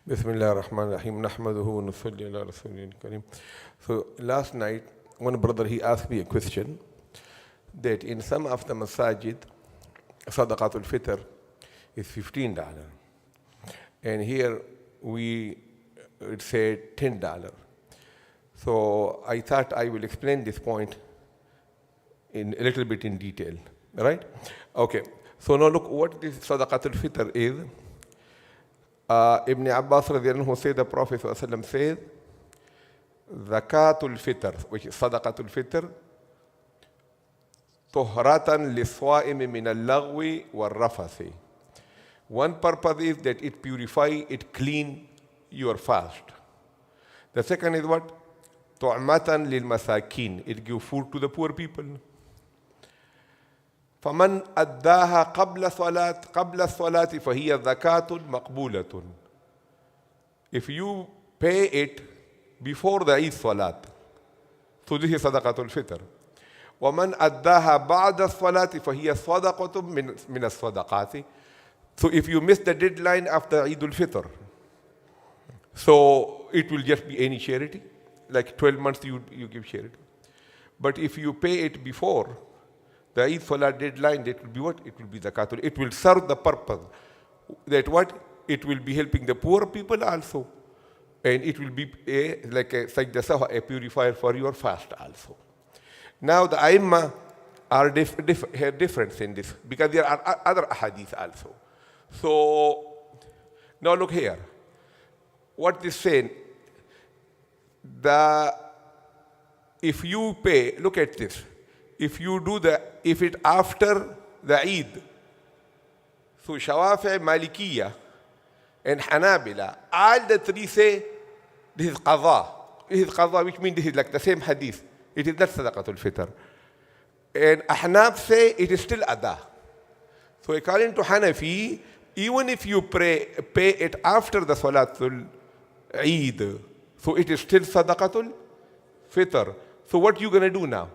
Bismillah ar-Rahman ar-Rahim. Nahmaduhu wa nusalli ala rasulil kareem. So last night, one brother, he asked me a question that in some of the masajid, Sadaqah-Tul-Fitr is $15. And here we would say $10. So I thought I will explain this point in a little bit in detail, right? Okay, so now look what this Sadaqah-Tul-Fitr is. Ibn Abbas radiallahu anhu said, the Prophet ﷺ said, Zakatul-Fitr, which is Sadaqah-Tul-Fitr, Tuhratan liswa'imi min al-laghwi wal-rafasi. One purpose is that it purify, it clean your fast. The second is what? Tu'matan lil-masakin, it give food to the poor people. فمن أداها قبل الصلاة فهي زكاة مقبولة. If you pay it before the Eid Salat, so this is Sadaqah-Tul-Fitr. ومن أداها بعد الصلاة فهي صدقة من الصدقات. So if you miss the deadline after Eid al-Fitr, so it will just be any charity, like 12 months you give charity. But if you pay it before the Eid Salat deadline, that will be what? It will be zakatul. It will serve the purpose that what? It will be helping the poor people also. And it will be like a sajda, a purifier for your fast also. Now the Aimma are have difference in this because there are other ahadith also. So now look here. What is saying? If you pay, look at this. If it after the Eid, so Shawafi, Malikiya, and Hanabila, all the three say this is qadha. This is qadha, which means this is like the same hadith. It is not Sadaqah-Tul-Fitr. And Ahnaf say it is still ada. So according to Hanafi, even if you pay it after the Salatul Eid, so it is still Sadaqah-Tul-Fitr. So what you going to do now?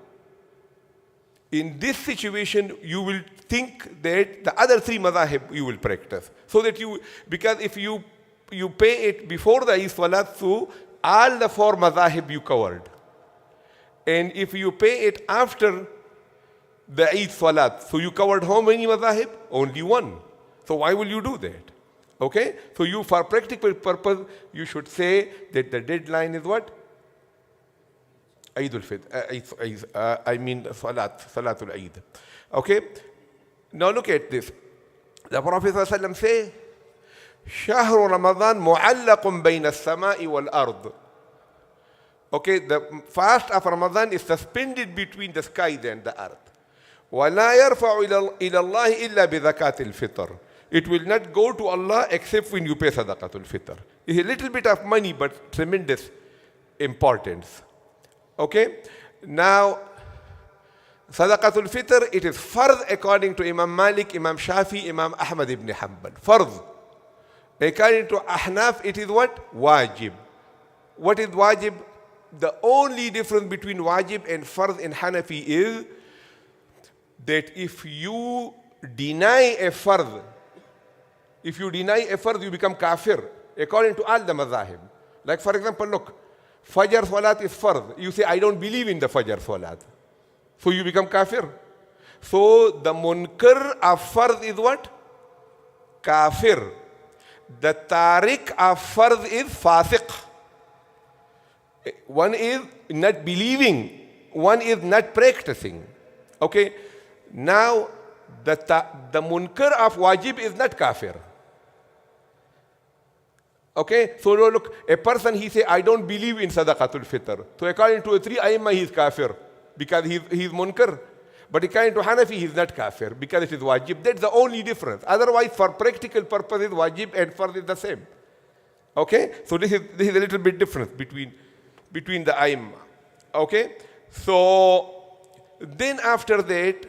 In this situation, you will think that the other three madhahib you will practice. So that because if you pay it before the Eid Salat, so all the four madhahib you covered. And if you pay it after the Eid Salat, so you covered how many madhahib? Only one. So why will you do that? Okay? So you, for practical purpose, you should say that the deadline is what? Eid al-Fitr, I mean Salatul Eid. Okay? Now look at this. The Prophet ﷺ say, شهر رمضان معلق بين السماء والأرض. Okay, the fast of Ramadan is suspended between the sky and the earth. ولا يرفع إلى الله إلا بزكاة الفطر. It will not go to Allah except when you pay Sadaqah-Tul-Fitr. It's a little bit of money, but tremendous importance. Okay, now Sadaqah-Tul-Fitr, it is fard according to Imam Malik, Imam Shafi, Imam Ahmad ibn Hanbal. Fard. According to Ahnaf, it is what? Wajib. What is wajib? The only difference between wajib and fard in Hanafi is that if you deny a fard, you become kafir, according to all the mazahib. Like for example, look, Fajr Salat is fard. You say, I don't believe in the Fajr Salat. So you become kafir. So the munkar of fard is what? Kafir. The tariq of fard is fasiq. One is not believing. One is not practicing. Okay? Now, the munkar of wajib is not kafir. Okay, so look, a person, he say, I don't believe in Sadaqah-Tul-Fitr. So according to a three Aimma, he is kafir because he is munkar. But according to Hanafi, he is not kafir because it is wajib. That's the only difference. Otherwise, for practical purposes, wajib and fard is the same. Okay, so this is a little bit difference between the Aimma. Okay, so then after that,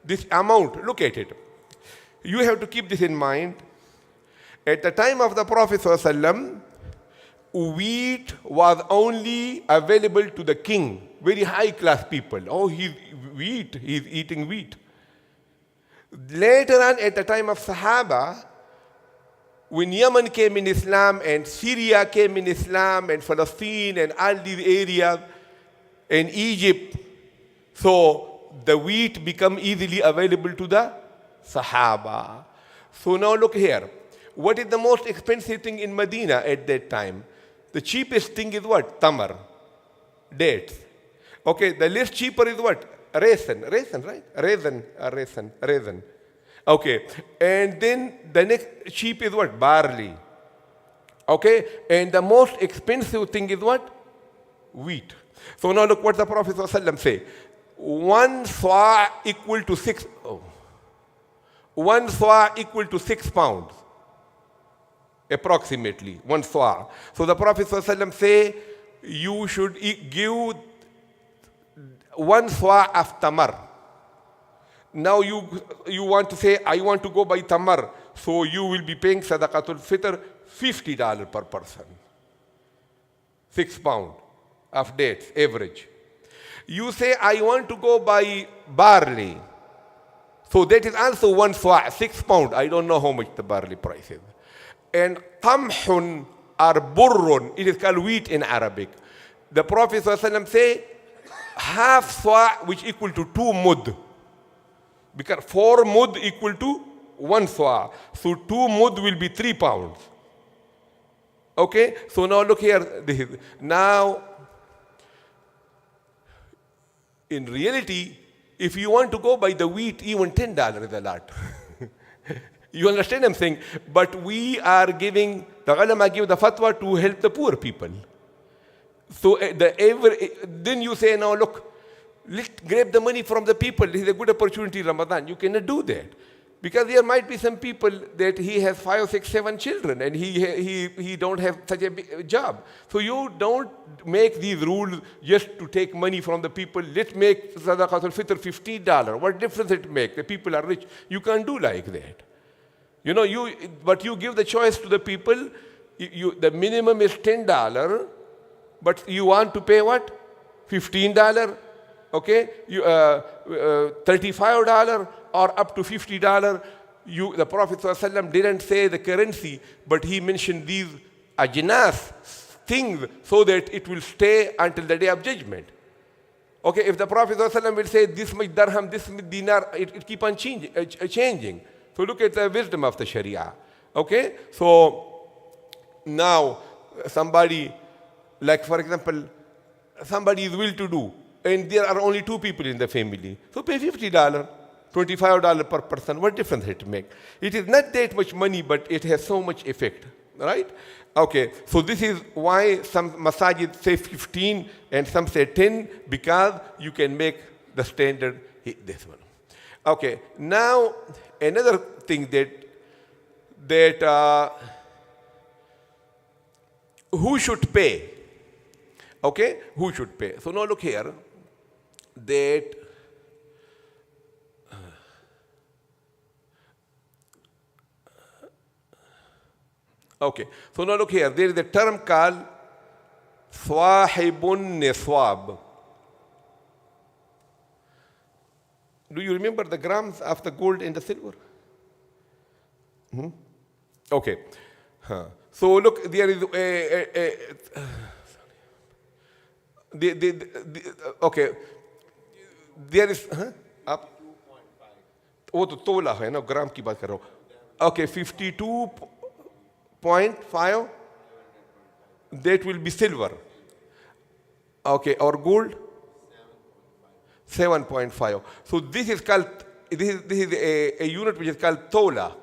this amount, look at it. You have to keep this in mind. At the time of the Prophet ﷺ, wheat was only available to the king, very high class people. Oh, he's eating wheat. Later on, at the time of Sahaba, when Yemen came in Islam and Syria came in Islam and Palestine and all these areas and Egypt, so the wheat become easily available to the Sahaba. So now look here. What is the most expensive thing in Medina at that time? The cheapest thing is what? Tamar, dates. Okay, the least cheaper is what? Raisin, right? Raisin. Okay, and then the next cheap is what? Barley. Okay, and the most expensive thing is what? Wheat. So now look what the Prophet ﷺ say. 1 sa' equal to 6. Oh. 1 sa' equal to 6 pounds. Approximately 1 sa'. So the Prophet ﷺ say you should give 1 sa' of tamar. Now you want to say, I want to go by tamar, so you will be paying Sadaqah-Tul-Fitr $50 per person. 6 pounds of dates, average. You say, I want to go by barley. So that is also 1 sa', 6 pounds. I don't know how much the barley price is. And qamhun or burrun, it is called wheat in Arabic. The Prophet ﷺ say, half sa' which equal to 2 mud. Because 4 mud equal to 1 sa'. So 2 mud will be 3 pounds. Okay? So now look here. Now, in reality, if you want to go by the wheat, even $10 is a lot. You understand what I'm saying? But we are giving, the ulama give the fatwa to help the poor people. So then you say, now look, let's grab the money from the people. This is a good opportunity in Ramadan. You cannot do that. Because there might be some people that he has 5, 6, 7 children and he don't have such a big job. So you don't make these rules just to take money from the people. Let's make Sadaqah-Tul-Fitr $15. What difference it make? The people are rich. You can't do like that. You know, but you give the choice to the people. The minimum is $10, but you want to pay what? $15. Okay, $35 or up to $50. The Prophet ﷺ didn't say the currency, but he mentioned these ajnas, things, so that it will stay until the day of judgment. Okay, if the Prophet ﷺ will say this much dirham, this much dinar, it keep on changing. So look at the wisdom of the Sharia. Okay, so now somebody, like for example, somebody is well-to-do, and there are only 2 people in the family. So pay $50, $25 per person. What difference it make? It is not that much money, but it has so much effect, right? Okay, so this is why some masajid say 15 and some say 10, because you can make the standard this one. Okay, now another thing that who should pay? Okay, who should pay? So now look here, that okay, so now look here, there is a term called swahibun niswab. Do you remember the grams of the gold and the silver? Okay. So look, there is okay. There is up. वो तो तोला है ना, ग्राम की बात कर रहा हूँ. Okay, 52.5. That will be silver. Okay, or gold. 7.5. So this is called, this is a unit which is called tola.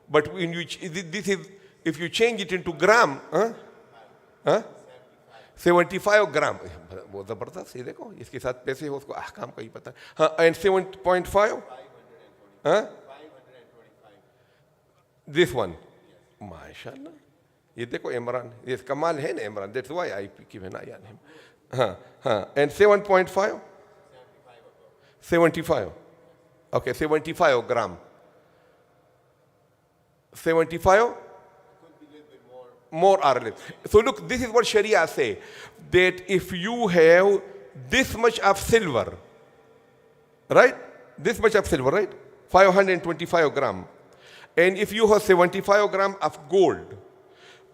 But when you, this is, if you change it into gram, 75 gram. बहुत ज़बरदस्त ये देखो, इसके साथ पैसे हो उसको अहकाम का ही पता है. हाँ, and 7.5. हाँ? This one. माशाल्लाह. ये देखो इमरान, ये कमाल है ना Imran. That's why I keep an eye on him. हाँ, हाँ. And 7.5. 75. Okay, 75 gram. 75? More or less. So look, this is what Sharia say, that if you have this much of silver, right? This much of silver, right? 525 gram. And if you have 75 grams of gold,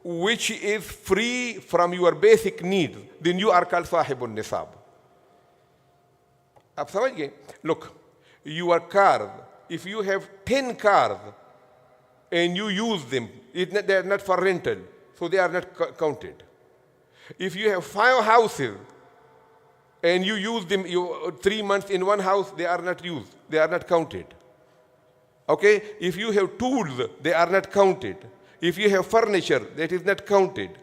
which is free from your basic needs, then you are called sahibun nisab. आप समझ गए? Look, your car, if you have 10 cars and you use them, they are not for rental, so they are not counted. If you have 5 houses and you use them 3 months in one house, they are not used, they are not counted. Okay? If you have tools, they are not counted. If you have furniture, that is not counted.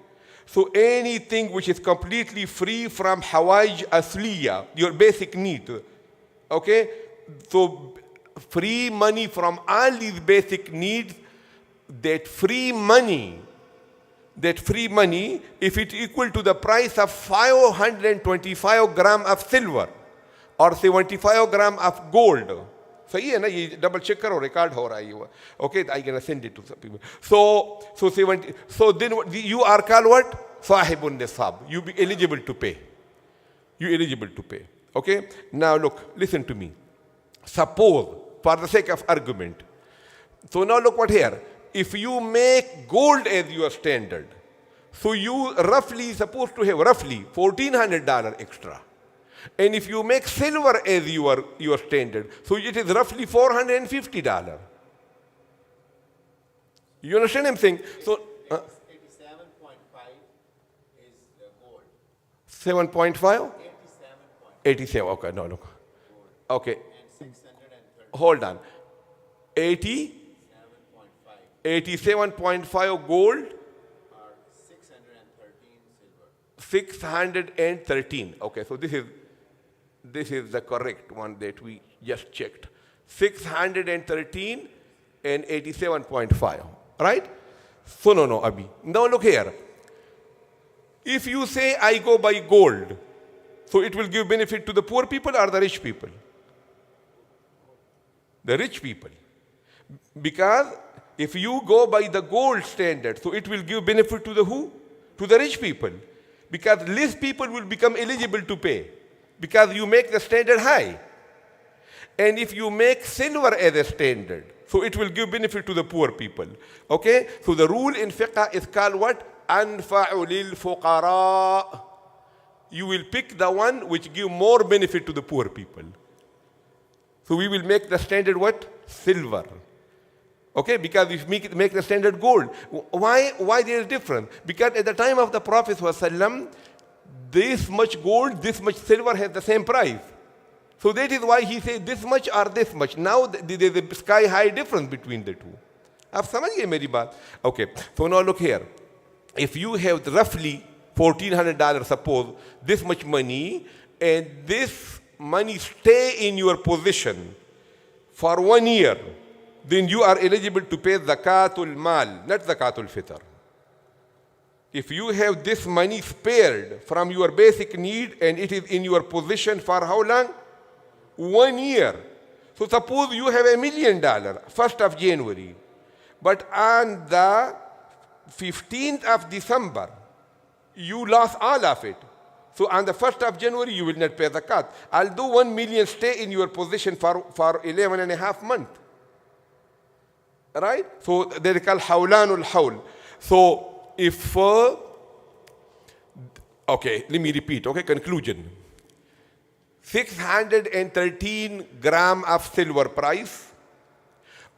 So anything which is completely free from hawaij asliya, your basic need, okay? So free money from all these basic needs, that free money, if it equal to the price of 525 grams of silver or 75 grams of gold, सही है ना? ये double check करो, record हो रहा है ये. Okay, I can send it to some people. So then you are called what? Sahibun nisab. You be eligible to pay. You eligible to pay. Okay? Now look, listen to me. Suppose, for the sake of argument. So now look what here. If you make gold as your standard, so you roughly supposed to have roughly $1,400 extra. And if you make silver as your standard, so it is roughly $450. You understand what I'm saying? So 87.5 is the gold. 7.5? 87. Okay, no, look. Okay. And 630. Hold on. 87.5 gold. Or 613 silver. 613. Okay, so this is the correct one that we just checked. 613 and 87.5. Right? So no, Abhi. Now look here. If you say I go by gold, so it will give benefit to the poor people or the rich people? The rich people. Because if you go by the gold standard, so it will give benefit to the who? To the rich people. Because less people will become eligible to pay. Because you make the standard high. And if you make silver as a standard, so it will give benefit to the poor people. Okay? So the rule in fiqh is called what? Anfa'u lil fuqara. You will pick the one which give more benefit to the poor people. So we will make the standard what? Silver. Okay? Because we make the standard gold. Why there is difference? Because at the time of the Prophet ﷺ, this much gold, this much silver has the same price. So that is why he said this much or this much. Now there is a sky high difference between the two. आप समझ गए मेरी बात? Okay. So now look here. If you have roughly $1,400, suppose, this much money, and this money stay in your possession for 1 year, then you are eligible to pay Zakatul Mal, not Zakatul Fitr. If you have this money spared from your basic need and it is in your possession for how long? 1 year. So suppose you have $1 million, 1st of January, but on the 15th of December, you lost all of it. So on the 1st of January, you will not pay zakat. Although 1 million stay in your possession for 11 and a half months. Right? So they are called hawlanul hawl. So if, okay, let me repeat, okay, conclusion. 613 gram of silver price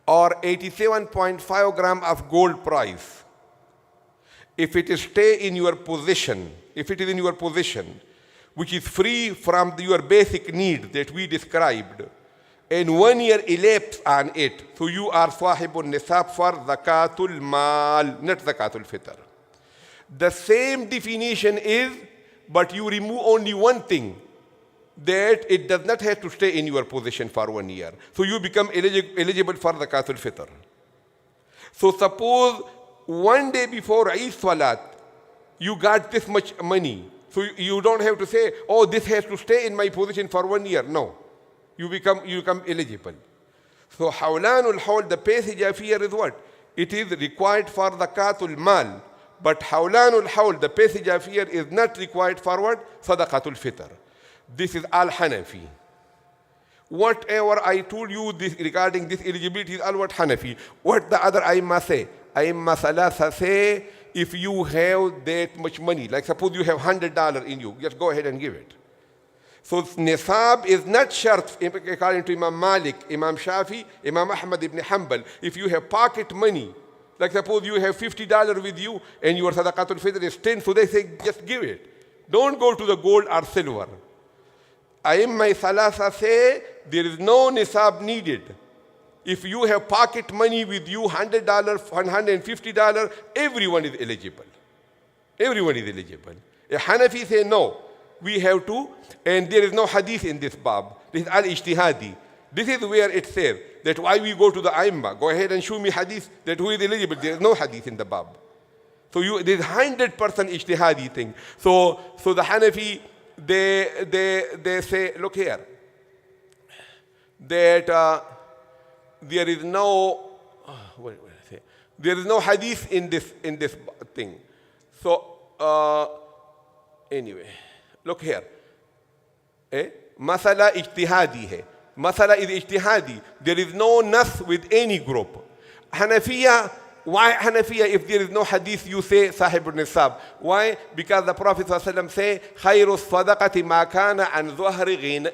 or 87.5 gram of gold price. If it is stay in your possession, if it is in your possession, which is free from your basic need that we described, and 1 year elapsed on it, so you are sahibun nisab for zakatul mal, not zakatul fitr. The same definition is, but you remove only one thing, that it does not have to stay in your possession for 1 year. So you become eligible for zakatul fitr. So suppose 1 day before Eid Salat, you got this much money. So you don't have to say, oh, this has to stay in my possession for 1 year. No. You become eligible. So hawlanul hawl, the passage of here is what? It is required for zakatul mal. But hawlanul hawl, the passage of here is not required for what? Sadaqah-Tul-Fitr. This is al-Hanafi. Whatever I told you this, regarding this eligibility is all what Hanafi. What the other Aimma say? Aimma Salasa say, if you have that much money, like suppose you have $100 in you, just go ahead and give it. So nisab is not shart according to Imam Malik, Imam Shafi, Imam Ahmad ibn Hanbal. If you have pocket money, like suppose you have $50 with you and your Sadaqah-Tul-Fitr is 10, so they say just give it. Don't go to the gold or silver. Aimma Salasa say there is no nisab needed. If you have pocket money with you, $100, $150, everyone is eligible. Everyone is eligible. A Hanafi say no, we have to, and there is no hadith in this bab. This is al-ijtihadi. This is where it says that why we go to the Aimma. Go ahead and show me hadith that who is eligible. There is no hadith in the bab. So there is 100% ijtihadi thing. So the Hanafi, they say, look here, that there is no there is no hadith in this thing. So anyway, look here. Masala ijtihadi hai. Masala is ijtihadi. There is no nas with any group. Hanafiya, why Hanafiya if there is no hadith you say sahibul nisab? Why? Because the Prophet ﷺ say khayru sadaqati ma kana an dhuhri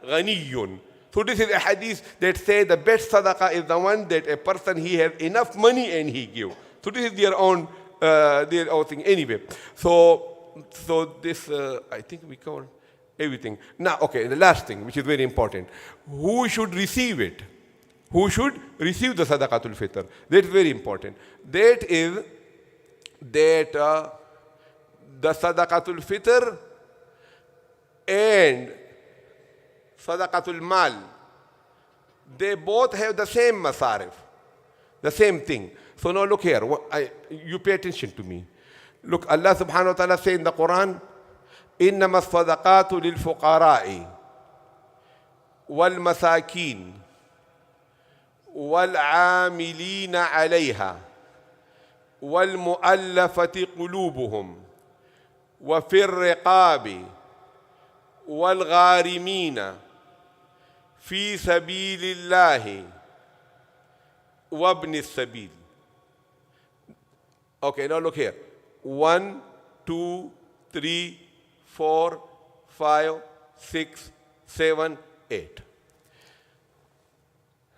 ghaniyun. So this is a hadith that say the best sadaqah is the one that a person he has enough money and he give. So this is their own thing. Anyway, so this I think we covered everything. Now, okay, the last thing, which is very important. Who should receive it? Who should receive the Sadaqah-Tul-Fitr? That is very important. That is that the Sadaqah-Tul-Fitr and Sadaqatul-Mal, they both have the same masarif, the same thing. So now look here, you pay attention to me. Look, Allah subhanahu wa ta'ala says in the Quran, إنما الصدقات للفقراء والمساكين والعاملين عليها والمؤلفة قلوبهم وفي الرقاب والغارمين في سبيل الله وابن السبيل. Okay, now look here. 1, 2, 3, 4, 5, 6, 7, 8.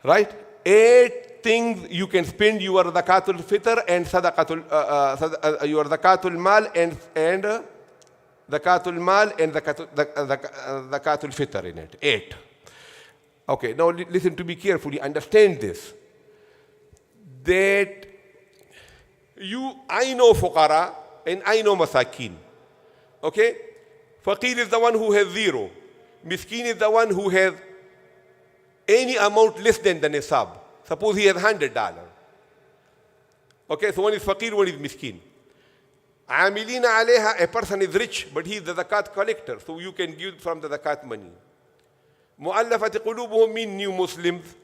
Right? 8 things you can spend your zakatul fitr and your zakatul mal and zakatul mal and zakatul fitr in it. 8. Okay, now listen to me carefully. Understand this. That I know fuqara and I know masakin. Okay? Faqir is the one who has 0. Miskin is the one who has any amount less than the nisab. Suppose he has $100. Okay, so one is faqir, one is miskin. Amilina alayha, a person is rich, but he is the zakat collector, so you can give from the zakat money. Mu'allafati qulubuhum mean new Muslims.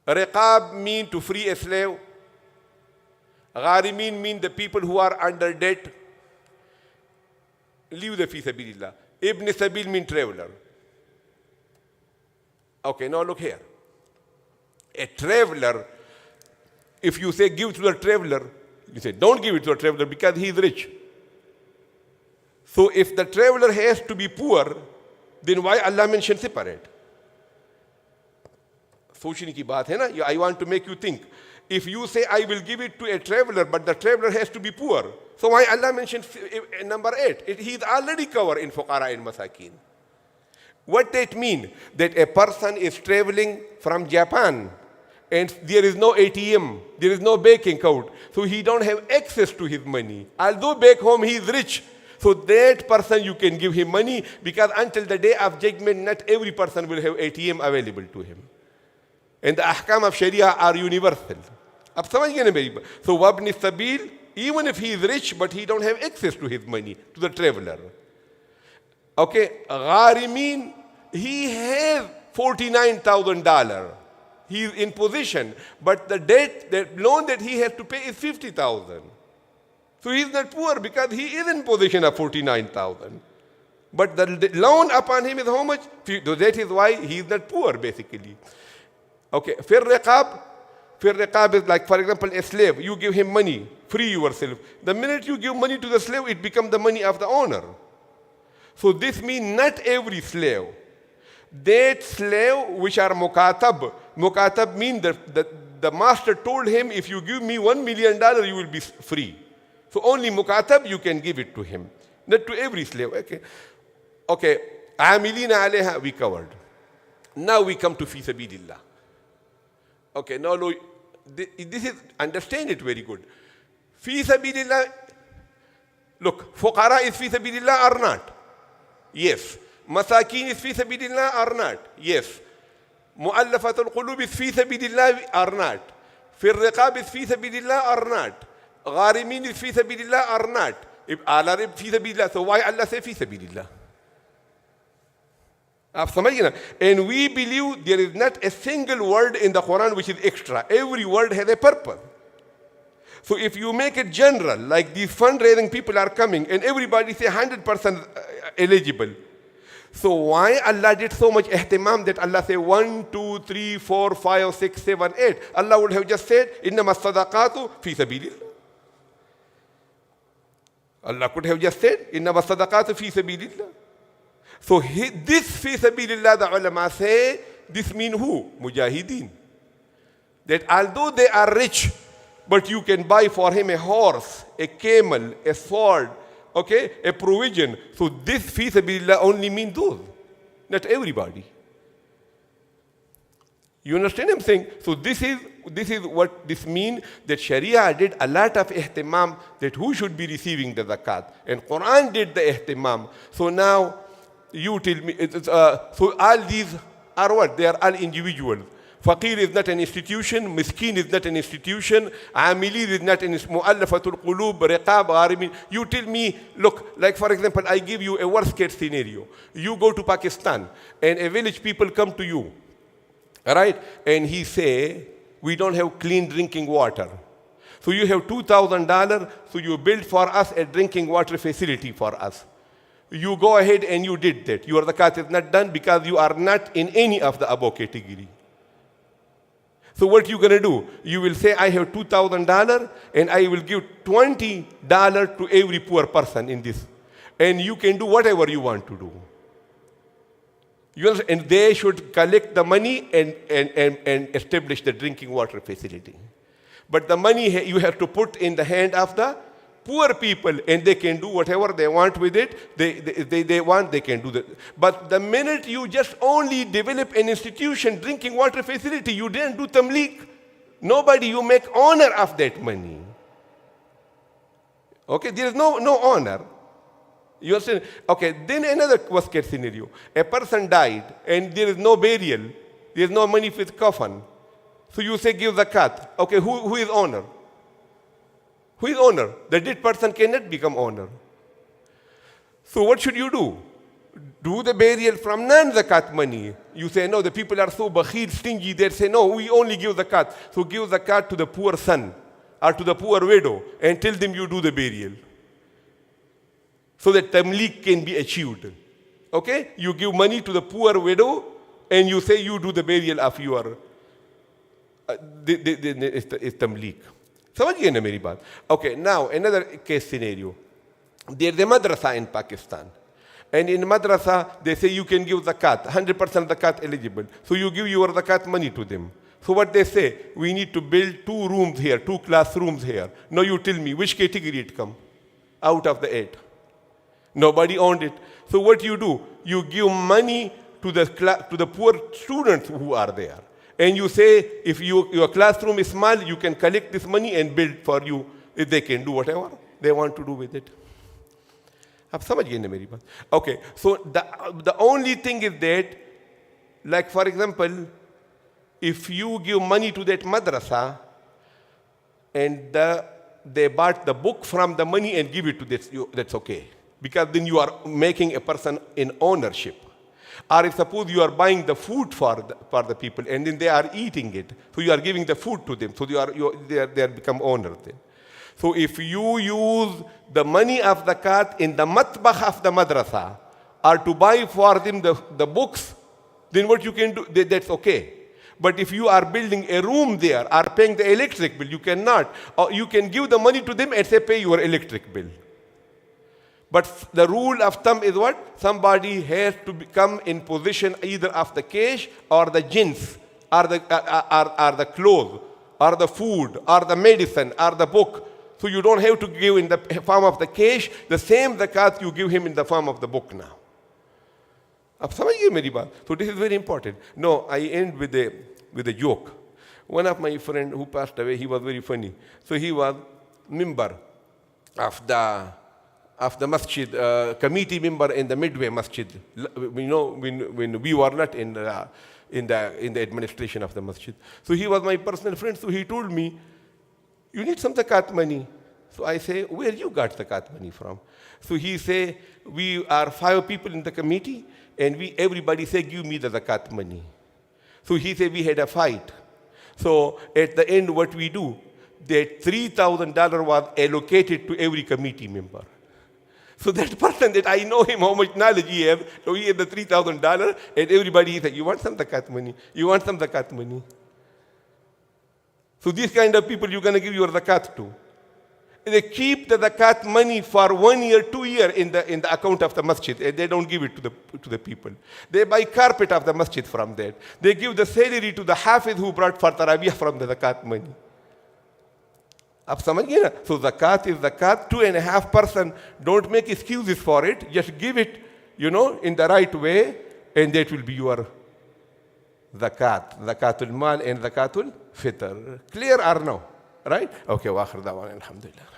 Riqab mean to free a slave. Gharimin mean the people who are under debt. Leave the fi sabilillah. Ibn Sabil mean traveler. Okay, now look here. A traveler, if you say give to the traveler, you say don't give it to the traveler because he is rich. So if the traveler has to be poor, then why Allah mentioned separate? Sochne ki baat hai na? I want to make you think. If you say I will give it to a traveler, but the traveler has to be poor, so why Allah mentioned number 8? He is already covered in fuqara and masakin. What that mean? That a person is traveling from Japan and there is no ATM, there is no bank account, so he don't have access to his money. Although back home he is rich, so that person you can give him money because until the day of judgment, not every person will have ATM available to him. And the ahkam of Sharia are universal. Ab samajh gaye na meri baat? So wabni sabil, even if he is rich, but he don't have access to his money, to the traveler. Okay, Gharimin, he has $49,000. He is in position, but the debt, the loan that he has to pay is $50,000. So he is not poor because he is in position of $49,000. But the loan upon him is how much? That is why he is not poor, basically. Okay, fir riqab is like, for example, a slave. You give him money, free yourself. The minute you give money to the slave, it becomes the money of the owner. So this means not every slave. That slave which are mukatab means that the master told him, if you give me $1 million, you will be free. So only mukatab you can give it to him, not to every slave. Okay, amilina alayha we covered. Now we come to fi sabilillah. Okay, now this is, understand it very good. Fi sabilillah, look, fuqara is fi sabilillah or not? Yes. Masakin is fi sabilillah or not? Yes. Mu'allafatul qulub is fi sabilillah or not? Fir riqab is fi sabilillah or not? Gharimin is fi sabilillah or not? If Allah is fi sabilillah, so why Allah say fi sabilillah? And we believe there is not a single word in the Quran which is extra. Every word has a purpose. So if you make it general, like these fundraising people are coming and everybody say 100% eligible. So why Allah did so much ihtimam that Allah say 1, 2, 3, 4, 5, 6, 7, 8? Allah would have just said, إِنَّمَا الصَّدَقَاتُ فِي سَبِيلِ اللَّهِ. Allah could have just said, إِنَّمَا الصَّدَقَاتُ فِي سَبِيلِ اللَّهِ. So this fi sabilillah, the ulama say, this mean who? Mujahideen. That although they are rich, but you can buy for him a horse, a camel, a sword, okay, a provision. So this fi sabilillah only means those, not everybody. You understand what I'm saying? So this is what this means, that Sharia did a lot of ihtimam that who should be receiving the zakat. And Quran did the ihtimam. So now, you tell me, so all these are what? They are all individuals. Faqir is not an institution, miskin is not an institution, amili is not an mu'allafatul qulub, riqab, gharimin. You tell me, look, like for example, I give you a worst case scenario. You go to Pakistan and a village people come to you, right? And he say, we don't have clean drinking water. So you have $2,000, so you build for us a drinking water facility for us. You go ahead and you did that. Your zakat is not done because you are not in any of the above category. So what you gonna do? You will say, I have $2,000 and I will give $20 to every poor person in this. And you can do whatever you want to do. You understand? And they should collect the money and establish the drinking water facility. But the money you have to put in the hand of the poor people, and they can do whatever they want with it. They can do that. But the minute you just only develop an institution, drinking water facility, you didn't do tamleek. Nobody, you make honor of that money. Okay, there is no honor. You understand? Okay, then another worst case scenario. A person died and there is no burial. There is no money for his coffin. So you say give zakat. Okay, who is honor? Who is owner? The dead person cannot become owner. So what should you do? Do the burial from non-zakat money. You say, no, the people are so bakhil, stingy. They say, no, we only give zakat. So give zakat to the poor son or to the poor widow and tell them you do the burial. So that tamleek can be achieved. Okay? You give money to the poor widow and you say you do the burial of your it's tamleek. समझिए ना मेरी बात? Okay, now another case scenario. There's a madrasa in Pakistan. And in madrasa, they say you can give zakat, 100% zakat eligible. So you give your zakat money to them. So what they say, we need to build 2 rooms here, 2 classrooms here. Now you tell me, which category it come out of the 8? Nobody owned it. So what you do? You give money to the poor students who are there. And you say, if your classroom is small, you can collect this money and build for you, if they can do whatever they want to do with it. आप समझ गए ना मेरी बात? Okay, so the only thing is that, like for example, if you give money to that madrasa, and they bought the book from the money and give it to this, that's okay. Because then you are making a person in ownership. Or if suppose you are buying the food for the people and then they are eating it, so you are giving the food to them, so they are become owners then. So if you use the money of zakat in the matbakh of the madrasa or to buy for them the books, then what you can do, that's okay. But if you are building a room there or paying the electric bill, you cannot. Or you can give the money to them and say, pay your electric bill. But the rule of thumb is what? Somebody has to become in position either of the cash or the jins, or the clothes, or the food, or the medicine, or the book. So you don't have to give in the form of the cash, the same zakat you give him in the form of the book now. आप समझिए मेरी बात. So this is very important. No, I end with a joke. One of my friend who passed away, he was very funny. So he was member of the masjid, committee member in the Midway Masjid. You know, when we were not in the administration of the masjid. So he was my personal friend. So he told me, you need some zakat money. So I say, where you got zakat money from? So he say, we are 5 people in the committee, and everybody say, give me the zakat money. So he said, we had a fight. So at the end, what we do, that $3,000 was allocated to every committee member. So that person that I know him, how much knowledge he has, so he had the $3,000, and everybody said, you want some zakat money? You want some zakat money? So these kind of people you're going to give your zakat to. They keep the zakat money for 1 year, 2 years in the account of the masjid, and they don't give it to the people. They buy carpet of the masjid from that. They give the salary to the hafiz who brought for tarawih from the zakat money. आप समझिए ना? So zakat is zakat. 2.5%. Don't make excuses for it. Just give it, in the right way, and that will be your zakat. Zakatul mal and zakatul fitr. Clear or no? Right? Okay. Wa akhir da'wana alhamdulillah.